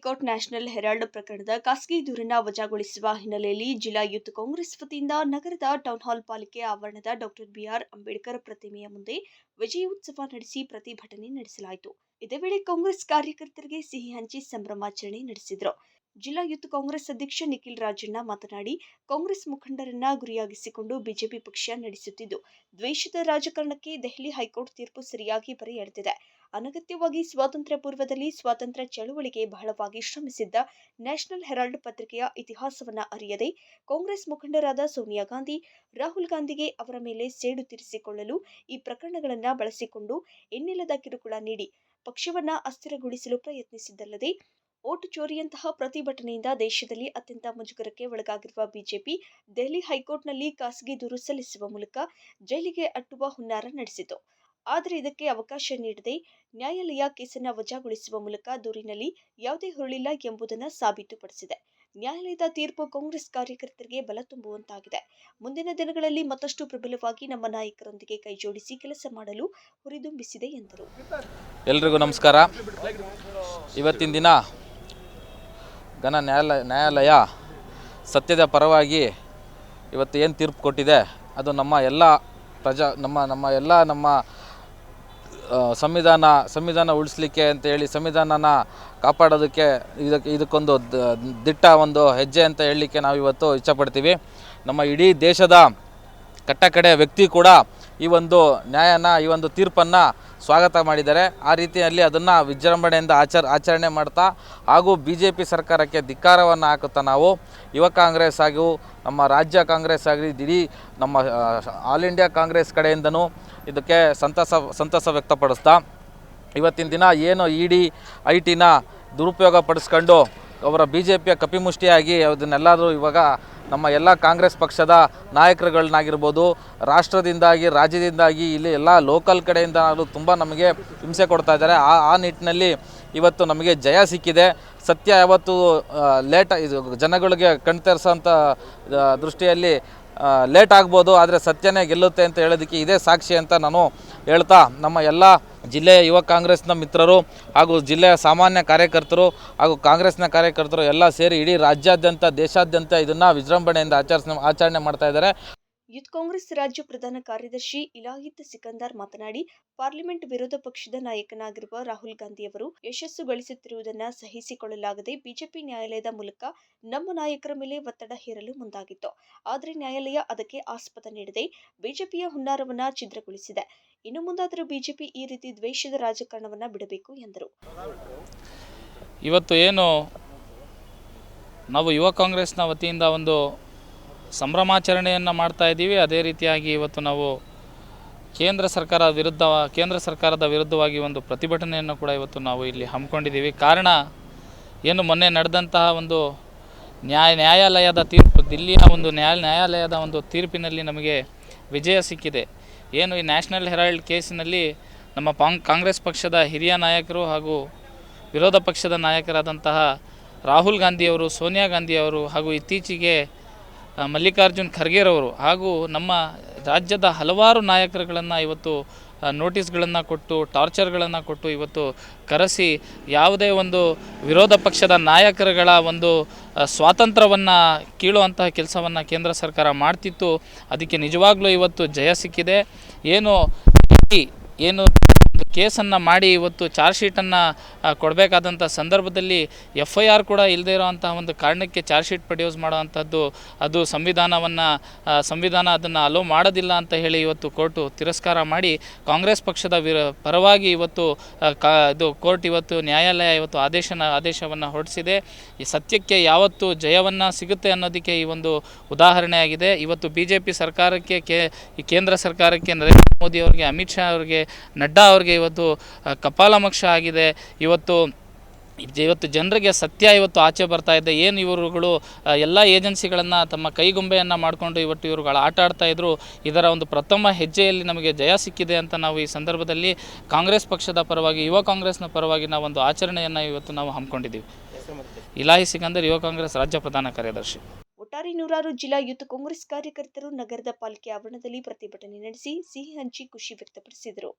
High court national Herald ಪ್ರಕರಣದ ಖಾಸಗಿ ದೂರನ್ನ ವಜಾಗೊಳಿಸುವ ಹಿನ್ನೆಲೆಯಲ್ಲಿ ಜಿಲ್ಲಾ ಯೂತ್ ಕಾಂಗ್ರೆಸ್ ವತಿಯಿಂದ ನಗರದ ಟೌನ್ ಹಾಲ್ ಪಾಲಿಕೆ ಆವರಣದ ಡಾಕ್ಟರ್ ಬಿಆರ್ ಅಂಬೇಡ್ಕರ್ ಪ್ರತಿಮೆಯ ಮುಂದೆ ವಿಜಯೋತ್ಸವ ನಡೆಸಿ ಪ್ರತಿಭಟನೆ ನಡೆಸಲಾಯಿತು. ಇದೇ ವೇಳೆ ಕಾಂಗ್ರೆಸ್ ಕಾರ್ಯಕರ್ತರಿಗೆ ಸಿಹಿ ಹಂಚಿ ಸಂಭ್ರಮಾಚರಣೆ ನಡೆಸಿದರು. ಜಿಲ್ಲಾ ಯೂತ್ ಕಾಂಗ್ರೆಸ್ ಅಧ್ಯಕ್ಷ ನಿಖಿಲ್ ರಾಜಣ್ಣ ಮಾತನಾಡಿ, ಕಾಂಗ್ರೆಸ್ ಮುಖಂಡರನ್ನ ಗುರಿಯಾಗಿಸಿಕೊಂಡು ಬಿಜೆಪಿ ಪಕ್ಷ ನಡೆಸುತ್ತಿದ್ದು ದ್ವೇಷದ ರಾಜಕಾರಣಕ್ಕೆ ದೆಹಲಿ ಹೈಕೋರ್ಟ್ ತೀರ್ಪು ಸರಿಯಾಗಿ ಬರೆ ಎಳೆದಿದೆ. ಅನಗತ್ಯವಾಗಿ ಸ್ವಾತಂತ್ರ್ಯ ಪೂರ್ವದಲ್ಲಿ ಸ್ವಾತಂತ್ರ್ಯ ಚಳವಳಿಗೆ ಬಹಳವಾಗಿ ಶ್ರಮಿಸಿದ್ದ ನ್ಯಾಷನಲ್ ಹೆರಾಲ್ಡ್ ಪತ್ರಿಕೆಯ ಇತಿಹಾಸವನ್ನ ಅರಿಯದೆ ಕಾಂಗ್ರೆಸ್ ಮುಖಂಡರಾದ ಸೋನಿಯಾ ಗಾಂಧಿ, ರಾಹುಲ್ ಗಾಂಧಿಗೆ ಅವರ ಮೇಲೆ ಸೇಡು ತೀರಿಸಿಕೊಳ್ಳಲು ಈ ಪ್ರಕರಣಗಳನ್ನು ಬಳಸಿಕೊಂಡು ಎನ್ನಿಲ್ಲದ ಕಿರುಕುಳ ನೀಡಿ ಪಕ್ಷವನ್ನ ಅಸ್ಥಿರಗೊಳಿಸಲು ಪ್ರಯತ್ನಿಸಿದ್ದಲ್ಲದೆ ಓಟು ಚೋರಿಯಂತಹ ಪ್ರತಿಭಟನೆಯಿಂದ ದೇಶದಲ್ಲಿ ಅತ್ಯಂತ ಮುಜುಗರಕ್ಕೆ ಒಳಗಾಗಿರುವ ಬಿಜೆಪಿ ದೆಹಲಿ ಹೈಕೋರ್ಟ್ನಲ್ಲಿ ಖಾಸಗಿ ದೂರು ಸಲ್ಲಿಸುವ ಮೂಲಕ ಜೈಲಿಗೆ ಅಟ್ಟುವ ಹುನ್ನಾರ ನಡೆಸಿತು. ಆದರೆ ಇದಕ್ಕೆ ಅವಕಾಶ ನೀಡದೆ ನ್ಯಾಯಾಲಯ ಕೇಸನ್ನು ವಜಾಗೊಳಿಸುವ ಮೂಲಕ ದೂರಿನಲ್ಲಿ ಯಾವುದೇ ಹುರುಳಿಲ್ಲ ಎಂಬುದನ್ನು ಸಾಬೀತುಪಡಿಸಿದೆ. ನ್ಯಾಯಾಲಯದ ತೀರ್ಪು ಕಾಂಗ್ರೆಸ್ ಕಾರ್ಯಕರ್ತರಿಗೆ ಬಲ ತುಂಬುವಂತಾಗಿದೆ. ಮುಂದಿನ ದಿನಗಳಲ್ಲಿ ಮತ್ತಷ್ಟು ಪ್ರಬಲವಾಗಿ ನಮ್ಮ ನಾಯಕರೊಂದಿಗೆ ಕೈಜೋಡಿಸಿ ಕೆಲಸ ಮಾಡಲು ಹುರಿದುಂಬಿಸಿದೆ ಎಂದರು. ಎಲ್ರಿಗೂ ನಮಸ್ಕಾರ. ಇವತ್ತಿನ ದಿನ ಘನ ನ್ಯಾಯಾಲಯ ಸತ್ಯದ ಪರವಾಗಿ ಇವತ್ತು ಏನು ತೀರ್ಪು ಕೊಟ್ಟಿದೆ ಅದು ನಮ್ಮ ಎಲ್ಲ ಸಂವಿಧಾನ ಉಳಿಸಲಿಕ್ಕೆ ಅಂತ ಹೇಳಿ ಸಂವಿಧಾನನ ಕಾಪಾಡೋದಕ್ಕೆ ಇದಕ್ಕೊಂದು ದಿಟ್ಟ ಒಂದು ಹೆಜ್ಜೆ ಅಂತ ಹೇಳಲಿಕ್ಕೆ ನಾವು ಇವತ್ತು ಇಷ್ಟಪಡ್ತೀವಿ. ನಮ್ಮ ಇಡೀ ದೇಶದ ಕಟ್ಟಕಡೆ ವ್ಯಕ್ತಿ ಕೂಡ ಈ ಒಂದು ಈ ಒಂದು ತೀರ್ಪನ್ನು ಸ್ವಾಗತ ಮಾಡಿದ್ದಾರೆ. ಆ ರೀತಿಯಲ್ಲಿ ಅದನ್ನು ವಿಜೃಂಭಣೆಯಿಂದ ಆಚರಣೆ ಮಾಡ್ತಾ ಹಾಗೂ BJP ಸರ್ಕಾರಕ್ಕೆ ಧಿಕ್ಕಾರವನ್ನು ಹಾಕುತ್ತಾ ನಾವು ಯುವ ಕಾಂಗ್ರೆಸ್ ಹಾಗೂ ನಮ್ಮ ರಾಜ್ಯ ಕಾಂಗ್ರೆಸ್ ಆಗಲಿ ಇಡೀ ನಮ್ಮ ಆಲ್ ಇಂಡಿಯಾ ಕಾಂಗ್ರೆಸ್ ಕಡೆಯಿಂದನೂ ಇದಕ್ಕೆ ಸಂತಸ ವ್ಯಕ್ತಪಡಿಸ್ತಾ ಇವತ್ತಿನ ದಿನ ಏನು ED ITನ ದುರುಪಯೋಗ ಪಡಿಸ್ಕೊಂಡು ಅವರ BJPಯ ಕಪಿಮುಷ್ಟಿಯಾಗಿ ಅದನ್ನೆಲ್ಲರೂ ಇವಾಗ ನಮ್ಮ ಎಲ್ಲ ಕಾಂಗ್ರೆಸ್ ಪಕ್ಷದ ನಾಯಕರುಗಳನ್ನಾಗಿರ್ಬೋದು, ರಾಷ್ಟ್ರದಿಂದಾಗಿ ರಾಜ್ಯದಿಂದಾಗಿ ಇಲ್ಲಿ ಎಲ್ಲ ಲೋಕಲ್ ಕಡೆಯಿಂದ ತುಂಬ ನಮಗೆ ಹಿಂಸೆ ಕೊಡ್ತಾ ಇದ್ದಾರೆ. ಆ ನಿಟ್ಟಿನಲ್ಲಿ ಇವತ್ತು ನಮಗೆ ಜಯ ಸಿಕ್ಕಿದೆ. ಸತ್ಯ ಯಾವತ್ತು ಇದು ಜನಗಳಿಗೆ ಕಣ್ತರಿಸೋಂಥ ದೃಷ್ಟಿಯಲ್ಲಿ ಲೇಟ್ ಆಗ್ಬೋದು, ಆದರೆ ಸತ್ಯನೇ ಗೆಲ್ಲುತ್ತೆ ಅಂತ ಹೇಳೋದಕ್ಕೆ ಇದೇ ಸಾಕ್ಷಿ ಅಂತ ನಾನು ಹೇಳ್ತಾ ನಮ್ಮ ಎಲ್ಲ ಜಿಲ್ಲೆಯ ಯುವ ಕಾಂಗ್ರೆಸ್ನ ಮಿತ್ರರು ಹಾಗೂ ಜಿಲ್ಲೆಯ ಸಾಮಾನ್ಯ ಕಾರ್ಯಕರ್ತರು ಹಾಗೂ ಕಾಂಗ್ರೆಸ್ನ ಕಾರ್ಯಕರ್ತರು ಎಲ್ಲ ಸೇರಿ ಇಡೀ ರಾಜ್ಯಾದ್ಯಂತ ದೇಶಾದ್ಯಂತ ಇದನ್ನು ವಿಜೃಂಭಣೆಯಿಂದ ಆಚರಣೆ ಮಾಡ್ತಾ ಇದ್ದಾರೆ. ಯೂತ್ ಕಾಂಗ್ರೆಸ್ ರಾಜ್ಯ ಪ್ರಧಾನ ಕಾರ್ಯದರ್ಶಿ ಇಲಾಹಿತ್ ಸಿಕಂದರ್ ಮಾತನಾಡಿ, ಪಾರ್ಲಿಮೆಂಟ್ ವಿರೋಧ ಪಕ್ಷದ ನಾಯಕನಾಗಿರುವ ರಾಹುಲ್ ಗಾಂಧಿಯವರು ಯಶಸ್ಸು ಗಳಿಸುತ್ತಿರುವುದನ್ನು ಸಹಿಸಿಕೊಳ್ಳಲಾಗದೆ ಬಿಜೆಪಿ ನ್ಯಾಯಾಲಯದ ಮೂಲಕ ನಮ್ಮ ನಾಯಕರ ಮೇಲೆ ಒತ್ತಡ ಹೇರಲು ಮುಂದಾಗಿತ್ತು. ಆದರೆ ನ್ಯಾಯಾಲಯ ಅದಕ್ಕೆ ಆಸ್ಪದ ನೀಡದೆ ಬಿಜೆಪಿಯ ಹುನ್ನಾರವನ್ನು ಛಿದ್ರಗೊಳಿಸಿದೆ. ಇನ್ನು ಮುಂದಾದರೂ ಬಿಜೆಪಿ ಈ ರೀತಿ ದ್ವೇಷದ ರಾಜಕಾರಣವನ್ನು ಬಿಡಬೇಕು ಎಂದರು. ಇವತ್ತು ಏನು ನಾವು ಯುವ ಕಾಂಗ್ರೆಸ್ನ ವತಿಯಿಂದ ಒಂದು ಸಂಭ್ರಮಾಚರಣೆಯನ್ನು ಮಾಡ್ತಾ ಇದ್ದೀವಿ. ಅದೇ ರೀತಿಯಾಗಿ ಇವತ್ತು ನಾವು ಕೇಂದ್ರ ಸರ್ಕಾರದ ವಿರುದ್ಧವಾಗಿ ಒಂದು ಪ್ರತಿಭಟನೆಯನ್ನು ಕೂಡ ಇವತ್ತು ನಾವು ಇಲ್ಲಿ ಹಮ್ಮಿಕೊಂಡಿದ್ದೀವಿ. ಕಾರಣ ಏನು ಮೊನ್ನೆ ನಡೆದಂತಹ ಒಂದು ನ್ಯಾಯಾಲಯದ ತೀರ್ಪು, ದಿಲ್ಲಿಯ ಒಂದು ನ್ಯಾಯಾಲಯದ ಒಂದು ತೀರ್ಪಿನಲ್ಲಿ ನಮಗೆ ವಿಜಯ ಸಿಕ್ಕಿದೆ. ಏನು ಈ ನ್ಯಾಷನಲ್ ಹೆರಾಲ್ಡ್ ಕೇಸಿನಲ್ಲಿ ನಮ್ಮ ಕಾಂಗ್ರೆಸ್ ಪಕ್ಷದ ಹಿರಿಯ ನಾಯಕರು ಹಾಗೂ ವಿರೋಧ ಪಕ್ಷದ ನಾಯಕರಾದಂತಹ ರಾಹುಲ್ ಗಾಂಧಿಯವರು, ಸೋನಿಯಾ ಗಾಂಧಿಯವರು ಹಾಗೂ ಇತ್ತೀಚೆಗೆ ಮಲ್ಲಿಕಾರ್ಜುನ್ ಖರ್ಗೆರವರು ಹಾಗೂ ನಮ್ಮ ರಾಜ್ಯದ ಹಲವಾರು ನಾಯಕರುಗಳನ್ನು ಇವತ್ತು ನೋಟಿಸ್ಗಳನ್ನು ಕೊಟ್ಟು ಟಾರ್ಚರ್ಗಳನ್ನು ಕೊಟ್ಟು ಇವತ್ತು ಕರೆಸಿ ಯಾವುದೇ ಒಂದು ವಿರೋಧ ಪಕ್ಷದ ನಾಯಕರುಗಳ ಒಂದು ಸ್ವಾತಂತ್ರ್ಯವನ್ನು ಕೀಳುವಂತಹ ಕೆಲಸವನ್ನು ಕೇಂದ್ರ ಸರ್ಕಾರ ಮಾಡ್ತಿತ್ತು. ಅದಕ್ಕೆ ನಿಜವಾಗ್ಲೂ ಇವತ್ತು ಜಯ ಸಿಕ್ಕಿದೆ. ಏನು ಕೇಸನ್ನು ಮಾಡಿ ಇವತ್ತು ಚಾರ್ಜ್ ಶೀಟನ್ನು ಕೊಡಬೇಕಾದಂಥ ಸಂದರ್ಭದಲ್ಲಿ FIR ಕೂಡ ಇಲ್ಲದೇ ಇರೋವಂತಹ ಒಂದು ಕಾರಣಕ್ಕೆ ಚಾರ್ಜ್ ಶೀಟ್ ಪ್ರೊಡ್ಯೂಸ್ ಮಾಡೋವಂಥದ್ದು ಅದು ಸಂವಿಧಾನ ಅದನ್ನು ಅಲೋ ಮಾಡೋದಿಲ್ಲ ಅಂತ ಹೇಳಿ ಇವತ್ತು ಕೋರ್ಟು ತಿರಸ್ಕಾರ ಮಾಡಿ ಕಾಂಗ್ರೆಸ್ ಪಕ್ಷದ ಪರವಾಗಿ ಇವತ್ತು ಇದು ಕೋರ್ಟ್ ಇವತ್ತು ನ್ಯಾಯಾಲಯ ಇವತ್ತು ಆದೇಶವನ್ನು ಹೊರಡಿಸಿದೆ. ಈ ಸತ್ಯಕ್ಕೆ ಯಾವತ್ತು ಜಯವನ್ನು ಸಿಗುತ್ತೆ ಅನ್ನೋದಕ್ಕೆ ಈ ಒಂದು ಉದಾಹರಣೆಯಾಗಿದೆ. ಇವತ್ತು BJP ಸರ್ಕಾರಕ್ಕೆ ಕೇಂದ್ರ ಸರ್ಕಾರಕ್ಕೆ ನರೇಂದ್ರ ಮೋದಿ ಅವರಿಗೆ, ಅಮಿತ್ ಶಾ ಅವರಿಗೆ, ನಡ್ಡಾ ಅವರಿಗೆ ಇವತ್ತು ಕಪಾಲಮೋಕ್ಷ ಆಗಿದೆ. ಇವತ್ತು ಜನರಿಗೆ ಸತ್ಯ ಇವತ್ತು ಆಚೆ ಬರ್ತಾ ಇದೆ. ಏನು ಇವರುಗಳು ಎಲ್ಲ ಏಜೆನ್ಸಿಗಳನ್ನು ತಮ್ಮ ಕೈಗೊಂಬೆಯನ್ನು ಮಾಡಿಕೊಂಡು ಇವುಗಳು ಆಟ ಆಡ್ತಾ ಇದ್ರು. ಇದರ ಒಂದು ಪ್ರಥಮ ಹೆಜ್ಜೆಯಲ್ಲಿ ನಮಗೆ ಜಯ ಸಿಕ್ಕಿದೆ ಅಂತ ನಾವು ಈ ಸಂದರ್ಭದಲ್ಲಿ ಕಾಂಗ್ರೆಸ್ ಪಕ್ಷದ ಪರವಾಗಿ, ಯುವ ಕಾಂಗ್ರೆಸ್ನ ಪರವಾಗಿ ನಾವು ಒಂದು ಆಚರಣೆಯನ್ನು ಇವತ್ತು ನಾವು ಹಮ್ಮಿಕೊಂಡಿದ್ದೀವಿ. ಇಲಾಹಿತ್ ಸಿಕಂದರ್, ಯುವ ಕಾಂಗ್ರೆಸ್ ರಾಜ್ಯ ಪ್ರಧಾನ ಕಾರ್ಯದರ್ಶಿ. ಒಟ್ಟಾರೆ ನೂರಾರು ಜಿಲ್ಲಾ ಯೂತ್ ಕಾಂಗ್ರೆಸ್ ಕಾರ್ಯಕರ್ತರು ನಗರದ ಪಾಲಿಕೆ ಆವರಣದಲ್ಲಿ ಪ್ರತಿಭಟನೆ ನಡೆಸಿ ಸಿಹಿ ಹಂಚಿ ಖುಷಿ ವ್ಯಕ್ತಪಡಿಸಿದರು.